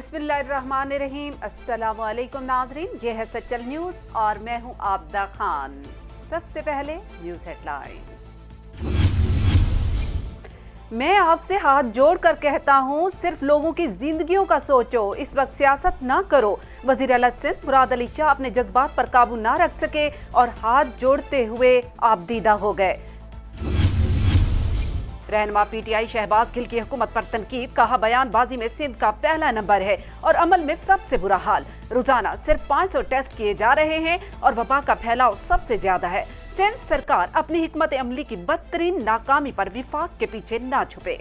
बिस्मिल्लाहिर्रहमानिर्रहीम। अस्सलामु अलैकुम नाजरीन, ये है सचल न्यूज़ और मैं हूँ आबदा खान। सबसे पहले न्यूज़ हेडलाइंस। मैं आपसे हाथ जोड़कर कहता हूँ, सिर्फ लोगों की जिंदगियों का सोचो, इस वक्त सियासत ना करो। वजीर आला सिंध मुराद अली शाह अपने जज्बात पर काबू ना रख सके और हाथ जोड़ते हुए आपदीदा हो गए। रहनुमा पीटीआई शहबाज गिल की हुकूमत पर तनकीद, कहा बयानबाजी में सिंध का पहला नंबर है और अमल में सबसे बुरा हाल। रोजाना सिर्फ 500 टेस्ट किए जा रहे हैं और वबा का फैलाव सबसे ज्यादा है। सिंध सरकार अपनी हिकमत अमली की बदतरीन नाकामी पर विफाक के पीछे ना छुपे।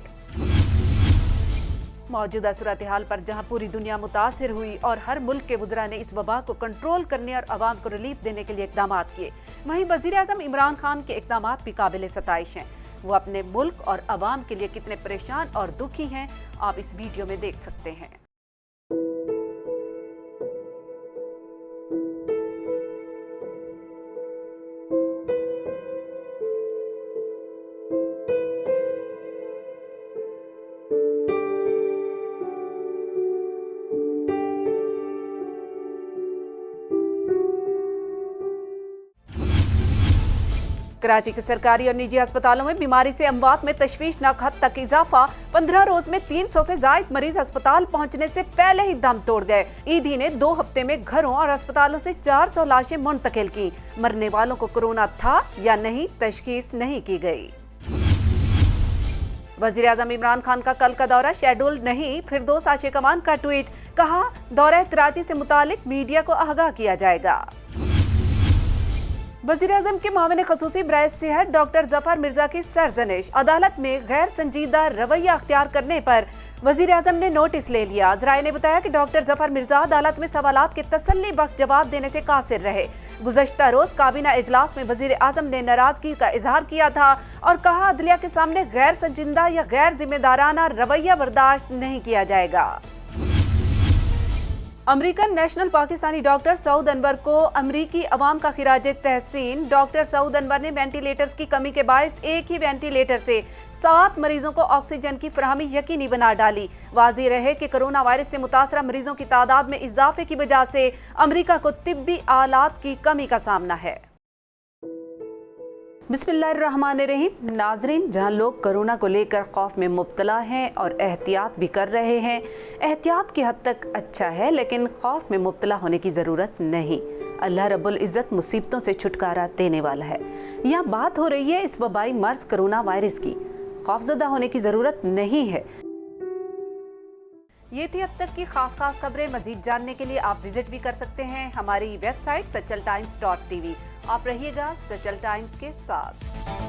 मौजूदा सूरत हाल पर जहां पूरी दुनिया मुतासिर हुई और हर मुल्क के वज़रा ने इस वबा को कंट्रोल करने और आवाम को रिलीफ देने के लिए इकदाम किए, वहीं वज़ीर आज़म इमरान खान के इकदाम भी काबिल सताइश हैं। वो अपने मुल्क और अवाम के लिए कितने परेशान और दुखी हैं, आप इस वीडियो में देख सकते हैं। कराची के सरकारी और निजी अस्पतालों में बीमारी से अमवात में तशवीशनाक हद तक इजाफा। 15 रोज में 300 से जायद मरीज अस्पताल पहुंचने से पहले ही दम तोड़ गए। ईदी ने 2 हफ्ते में घरों और अस्पतालों से 400 लाशें मुंतकिल की। मरने वालों को कोरोना था या नहीं, तशखीस नहीं की गई। वज़ीर आज़म इमरान खान का कल का दौरा शेड्यूल नहीं, फिरदौस आशिक कमान का ट्वीट, कहा दौरा कराची से मुतालिक मीडिया को आगाह किया जाएगा। वज़ीर आज़म के मामले खसूसी बराए सेहत डॉक्टर जफर मिर्जा की सरजनिश, अदालत में गैर संजीदा रवैया अख्तियार करने पर वज़ीर आज़म ने नोटिस ले लिया। ज़राए ने बताया कि डॉक्टर जफर मिर्जा अदालत में सवालात के तसल्ली बख्श जवाब देने से कासिर रहे। गुज़श्ता रोज काबीना इजलास में वज़ीर आज़म ने नाराजगी का इजहार किया था और कहा अदलिया के सामने गैर संजीदा या गैर जिम्मेदाराना रवैया बर्दाश्त नहीं किया जाएगा। American national Pakistani doctor Saud Anwar को अमरीकी अवाम का खिराजे तहसीन। डॉक्टर सऊद अनवर ने वेंटिलेटर्स की कमी के बायस एक ही वेंटिलेटर से 7 मरीजों को ऑक्सीजन की फराहमी यकीनी बना डाली। वाज़ेह रहे कि कोरोना वायरस से मुतासरा मरीजों की तादाद में इजाफे की वजह से अमरीका को तिब्बी आलात की कमी का सामना है। बिस्मिल्लाहिर्रहमानिर्रहीम। नाजरीन, जहां लोग कोरोना को लेकर खौफ में मुब्तला हैं और एहतियात भी कर रहे हैं, एहतियात की हद तक अच्छा है, लेकिन खौफ में मुब्तला होने की ज़रूरत नहीं। अल्लाह रब्बुल इज़्ज़त मुसीबतों से छुटकारा देने वाला है। यहाँ बात हो रही है इस वबाई मर्ज कोरोना वायरस की। खौफज़दा होने की ज़रूरत नहीं है। ये थी अब तक की खास खबरें। मजीद जानने के लिए आप विजिट भी कर सकते हैं हमारी वेबसाइट सचल times.tv। आप रहिएगा सचल टाइम्स के साथ।